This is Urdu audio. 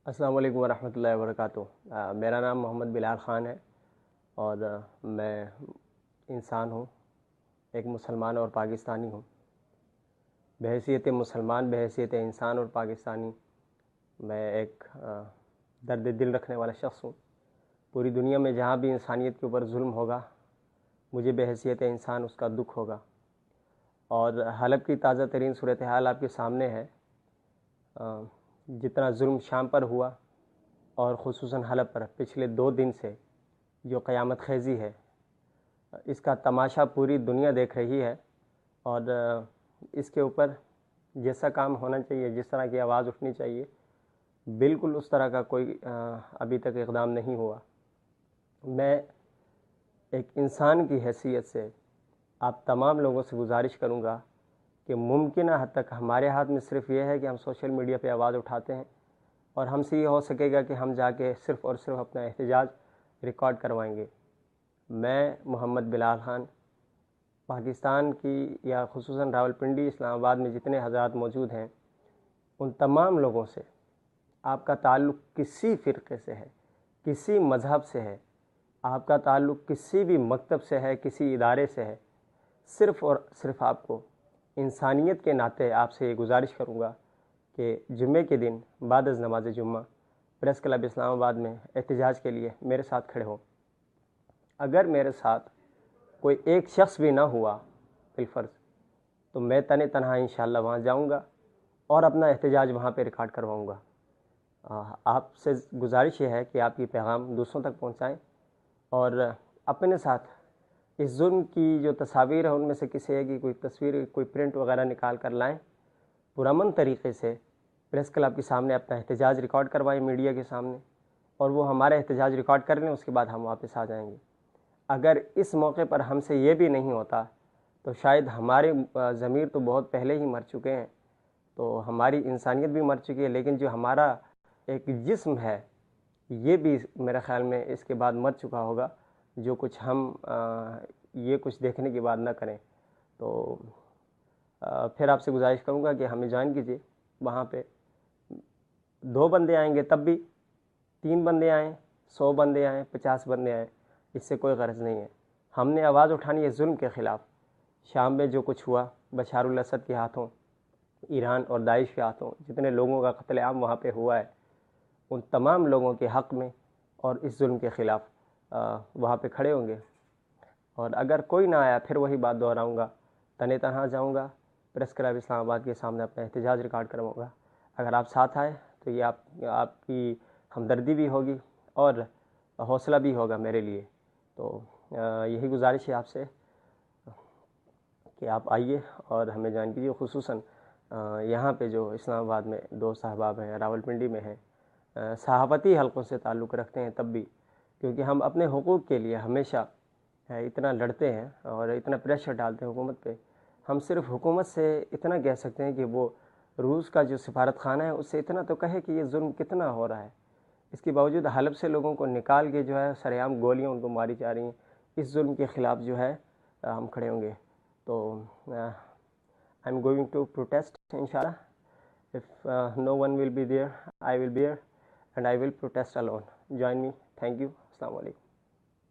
السلام علیکم ورحمۃ اللہ وبرکاتہ۔ میرا نام محمد بلال خان ہے اور میں انسان ہوں، ایک مسلمان اور پاکستانی ہوں۔ بحیثیت مسلمان، بحیثیت انسان اور پاکستانی، میں ایک درد دل رکھنے والا شخص ہوں۔ پوری دنیا میں جہاں بھی انسانیت کے اوپر ظلم ہوگا، مجھے بحیثیت انسان اس کا دکھ ہوگا۔ اور حلب کی تازہ ترین صورتحال آپ کے سامنے ہے۔ جتنا ظلم شام پر ہوا اور خصوصاً حلب پر پچھلے 2 دن سے جو قیامت خیزی ہے، اس کا تماشا پوری دنیا دیکھ رہی ہے۔ اور اس کے اوپر جیسا کام ہونا چاہیے، جس طرح کی آواز اٹھنی چاہیے، بالکل اس طرح کا کوئی ابھی تک اقدام نہیں ہوا۔ میں ایک انسان کی حیثیت سے آپ تمام لوگوں سے گزارش کروں گا کہ ممکنہ حد تک ہمارے ہاتھ میں صرف یہ ہے کہ ہم سوشل میڈیا پہ آواز اٹھاتے ہیں، اور ہم سے یہ ہو سکے گا کہ ہم جا کے صرف اور صرف اپنا احتجاج ریکارڈ کروائیں گے۔ میں محمد بلال خان پاکستان کی یا خصوصاً راولپنڈی، اسلام آباد میں جتنے حضرات موجود ہیں، ان تمام لوگوں سے، آپ کا تعلق کسی فرقے سے ہے، کسی مذہب سے ہے، آپ کا تعلق کسی بھی مکتب سے ہے، کسی ادارے سے ہے، صرف اور صرف آپ کو انسانیت کے ناطے آپ سے یہ گزارش کروں گا کہ جمعے کے دن بعد از نماز جمعہ پریس کلب اسلام آباد میں احتجاج کے لیے میرے ساتھ کھڑے ہوں۔ اگر میرے ساتھ کوئی ایک شخص بھی نہ ہوا بالفرض، تو میں تنہا انشاءاللہ وہاں جاؤں گا اور اپنا احتجاج وہاں پہ ریکارڈ کرواؤں گا۔ آپ سے گزارش یہ ہے کہ آپ یہ پیغام دوسروں تک پہنچائیں، اور اپنے ساتھ اس ظلم کی جو تصاویر ہیں ان میں سے کسی ایک کی کوئی تصویر، کوئی پرنٹ وغیرہ نکال کر لائیں، پرامن طریقے سے پریس کلب کے سامنے اپنا احتجاج ریکارڈ کروائیں، میڈیا کے سامنے، اور وہ ہمارا احتجاج ریکارڈ کر لیں، اس کے بعد ہم واپس آ جائیں گے۔ اگر اس موقع پر ہم سے یہ بھی نہیں ہوتا تو شاید ہمارے ضمیر تو بہت پہلے ہی مر چکے ہیں، تو ہماری انسانیت بھی مر چکی ہے، لیکن جو ہمارا ایک جسم ہے یہ بھی میرے خیال میں اس کے بعد مر چکا ہوگا، جو کچھ ہم یہ کچھ دیکھنے کے بعد نہ کریں۔ تو پھر آپ سے گزارش کروں گا کہ ہمیں جوائن کیجیے وہاں پہ۔ 2 بندے آئیں گے تب بھی، 3 بندے آئیں، 100 بندے آئیں، 50 بندے آئیں، اس سے کوئی غرض نہیں ہے۔ ہم نے آواز اٹھانی ہے ظلم کے خلاف۔ شام میں جو کچھ ہوا بشار الاسد کے ہاتھوں، ایران اور داعش کے ہاتھوں، جتنے لوگوں کا قتل عام وہاں پہ ہوا ہے، ان تمام لوگوں کے حق میں اور اس ظلم کے خلاف وہاں پہ کھڑے ہوں گے۔ اور اگر کوئی نہ آیا، پھر وہی بات دہراؤں گا، تنہا جاؤں گا، پریس کلب اسلام آباد کے سامنے اپنا احتجاج ریکارڈ کرواؤں گا۔ اگر آپ ساتھ آئے تو یہ آپ کی ہمدردی بھی ہوگی اور حوصلہ بھی ہوگا میرے لیے۔ تو یہی گزارش ہے آپ سے کہ آپ آئیے اور ہمیں جوائن کیجیے۔ خصوصاً یہاں پہ جو اسلام آباد میں 2 احباب ہیں، راولپنڈی میں ہیں، صحافتی حلقوں سے تعلق رکھتے ہیں، تب بھی کیونکہ ہم اپنے حقوق کے لیے ہمیشہ اتنا لڑتے ہیں اور اتنا پریشر ڈالتے ہیں حکومت پہ۔ ہم صرف حکومت سے اتنا کہہ سکتے ہیں کہ وہ روس کا جو سفارت خانہ ہے اس سے اتنا تو کہے کہ یہ ظلم کتنا ہو رہا ہے۔ اس کے باوجود حلب سے لوگوں کو نکال کے جو ہے سرعام گولیاں ان کو ماری جا رہی ہیں۔ اس ظلم کے خلاف جو ہے ہم کھڑے ہوں گے۔ تو I am going to protest انشاءاللہ۔ if no one will be there, I will be there and I will protest alone. Join me. Thank you. Assalamu alaikum.